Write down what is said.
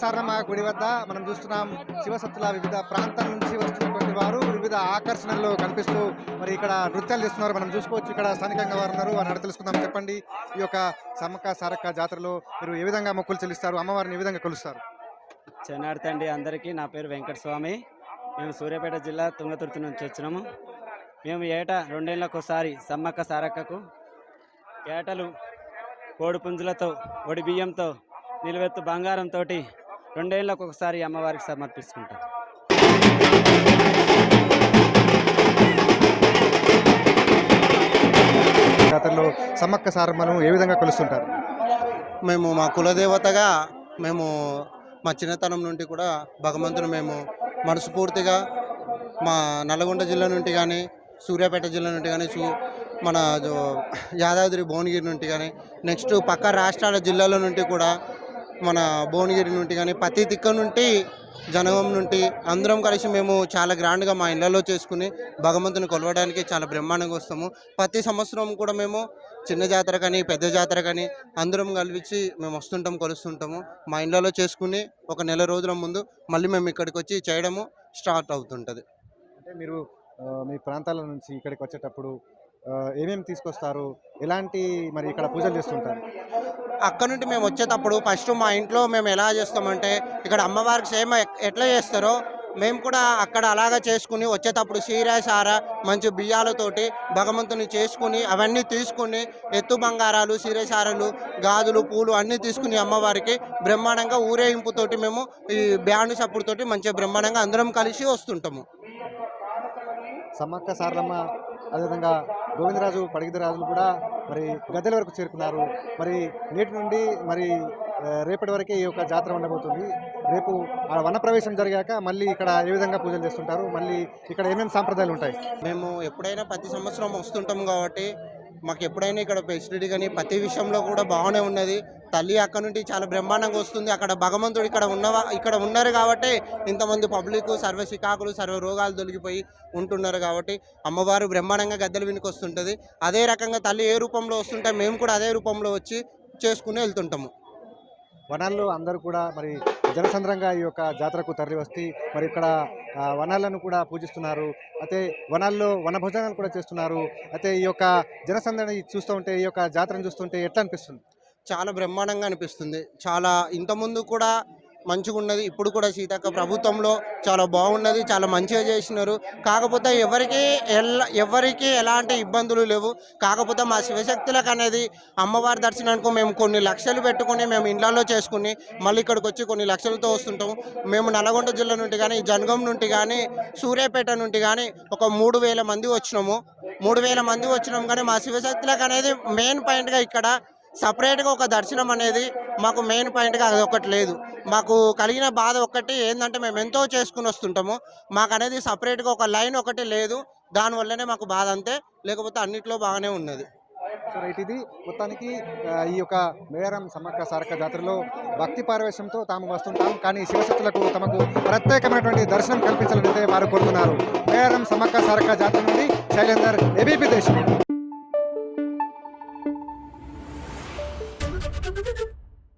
సారమ్మ గుడి వద్ద మనం చూస్తున్నాం. శివసత్తుల వివిధ ప్రాంతాల నుంచి వస్తున్నటువంటి వారు వివిధ ఆకర్షణల్లో కనిపిస్తూ మరి ఇక్కడ నృత్యాలు చేస్తున్నారు. మనం చూసుకోవచ్చు. ఇక్కడ స్థానికంగా వారు ఉన్నారు, వారిని అడిగి తెలుసుకుందాం. చెప్పండి, ఈ యొక్క సమ్మక్క సారక్క జాతరలో మీరు ఏ విధంగా మొక్కులు చెల్లిస్తారు, అమ్మవారిని ఏ విధంగా కొలుస్తారు? చెన్నార్తండి అందరికీ. నా పేరు వెంకటస్వామి. మేము సూర్యాపేట జిల్లా తుంగతుర్తి నుంచి వచ్చినాము. మేము ఏటా 2 ఏళ్ళకోసారి సమ్మక్క సారక్కకు ఏటలు కోడి పుంజులతో, ఒడి బియ్యంతో, నిలువెత్తు బంగారంతో 2 ఏళ్ళకు ఒకసారి అమ్మవారికి సమర్పిస్తుంటాం. జాతరలో సమ్మక్క సారమ్మను ఏ విధంగా కొలుస్తుంటారు? మేము మా కులదేవతగా మేము మా చిన్నతనం నుండి కూడా భగవంతుని మేము మనస్ఫూర్తిగా మా నల్గొండ జిల్లా నుండి కానీ, సూర్యాపేట జిల్లా నుండి కానీ, మన యాదాద్రి భువనగిరి నుండి కానీ, నెక్స్ట్ పక్క రాష్ట్రాల జిల్లాల నుండి కూడా, మన భువనగిరి నుండి కానీ, ప్రతి దిక్క నుండి జనగం నుండి అందరం కలిసి మేము చాలా గ్రాండ్గా మా ఇళ్లలో చేసుకుని భగవంతుని కొలవడానికి చాలా బ్రహ్మాండంగా వస్తాము. ప్రతి సంవత్సరం కూడా మేము చిన్న జాతర కానీ పెద్ద జాతర కానీ అందరం కలిసి మేము వస్తుంటాం, కొలుస్తుంటాము. మా ఇళ్లలో చేసుకుని ఒక నెల రోజుల ముందు మళ్ళీ మేము ఇక్కడికి వచ్చి చేయడము స్టార్ట్ అవుతుంటుంది. అంటే మీరు మీ ప్రాంతాల నుంచి ఇక్కడికి వచ్చేటప్పుడు ఏమేమి తీసుకొస్తారు, ఎలాంటి మరి ఇక్కడ పూజలు చేస్తుంటారు? అక్కడ నుండి మేము వచ్చేటప్పుడు ఫస్ట్ మా ఇంట్లో మేము ఎలా చేస్తామంటే, ఇక్కడ అమ్మవారికి సేమ్ ఎట్లా చేస్తారో మేము కూడా అక్కడ అలాగా చేసుకుని వచ్చేటప్పుడు సార మంచి బియ్యాలతోటి భగవంతుని చేసుకుని అవన్నీ తీసుకుని ఎత్తు బంగారాలు, సారలు, గాజులు, పూలు అన్నీ తీసుకుని అమ్మవారికి బ్రహ్మాండంగా ఊరేగింపుతోటి మేము ఈ బ్యాండ్ సప్పుడుతోటి మంచిగా బ్రహ్మాండంగా అందరం కలిసి వస్తుంటాము. సమ్మక్క సారలమ్మ అదేవిధంగా గోవిందరాజు పడిగిదరాజులు కూడా మరి గద్దెల వరకు చేరుకున్నారు. మరి నేటి నుండి మరి రేపటి వరకే ఈ యొక్క జాతర ఉండబోతుంది. రేపు వనప్రవేశం జరిగాక మళ్ళీ ఇక్కడ ఏ విధంగా పూజలు చేస్తుంటారు, మళ్ళీ ఇక్కడ ఏమేమి సాంప్రదాయాలు ఉంటాయి? మేము ఎప్పుడైనా ప్రతి సంవత్సరం వస్తుంటాం కాబట్టి మాకు ఎప్పుడైనా ఇక్కడ ఫెసిలిటీ కానీ ప్రతి విషయంలో కూడా బాగానే ఉన్నది. తల్లి అక్కడ నుండి చాలా బ్రహ్మాండంగా వస్తుంది. అక్కడ భగవంతుడు ఇక్కడ ఉన్నారు కాబట్టి ఇంతమంది పబ్లిక్ సర్వ శికాకులు, సర్వ రోగాలు తొలగిపోయి ఉంటున్నారు కాబట్టి అమ్మవారు బ్రహ్మాండంగా గద్దెలు వినికి వస్తుంటుంది. అదే రకంగా తల్లి ఏ రూపంలో వస్తుంటే మేము కూడా అదే రూపంలో వచ్చి చేసుకుని వెళ్తుంటాము. వనాల్లో అందరూ కూడా మరి జనసంద్రంగా ఈ యొక్క జాతరకు తరలి వస్తే మరి ఇక్కడ వనాలను కూడా పూజిస్తున్నారు. అయితే వనాల్లో వనభోజనాలు కూడా చేస్తున్నారు. అయితే ఈ యొక్క జనసంద్రాన్ని చూస్తూ ఉంటే, ఈ యొక్క జాతరను చూస్తుంటే ఎట్లా అనిపిస్తుంది? చాలా బ్రహ్మాండంగా అనిపిస్తుంది. చాలా ఇంతకుముందు కూడా మంచిగా ఉన్నది, ఇప్పుడు కూడా సీతక్క ప్రభుత్వంలో చాలా బాగున్నది, చాలా మంచిగా చేసినారు. కాకపోతే ఎవరికి ఎలాంటి ఇబ్బందులు లేవు. కాకపోతే మా శివశక్తులకు అనేది అమ్మవారి దర్శనానికి మేము కొన్ని లక్షలు పెట్టుకుని మేము ఇళ్లలో చేసుకుని మళ్ళీ ఇక్కడికి వచ్చి కొన్ని లక్షలతో వస్తుంటాము. మేము నల్గొండ జిల్లా నుండి కానీ, జనగం నుండి కానీ, సూర్యాపేట నుండి కానీ ఒక 3000 మంది వచ్చినాము. 3000 మంది వచ్చినాము. కానీ మా శివశక్తులకు అనేది మెయిన్ పాయింట్గా ఇక్కడ సపరేట్గా ఒక దర్శనం అనేది మాకు మెయిన్ పాయింట్గా అది ఒకటి లేదు. మాకు కలిగిన బాధ ఒక్కటి ఏంటంటే, మేము ఎంతో చేసుకుని వస్తుంటాము, మాకు అనేది సపరేట్గా ఒక లైన్ ఒకటి లేదు. దానివల్లనే మాకు బాధ అంతే, లేకపోతే అన్నిట్లో బాగానే ఉన్నది. సో రైట్, ఇది మొత్తానికి ఈ యొక్క మేడారం సమ్మక్క సారక్క జాతరలో భక్తి పారవేశంతో తాము వస్తుంటాం. కానీ శివశక్తులకు తమకు ప్రత్యేకమైనటువంటి దర్శనం కల్పించాలంటే వారు కోరుతున్నారు. మేడారం సమ్మక్క సారక్క జాతర నుండి శైలేందర్, ఏబీపీ దేశం.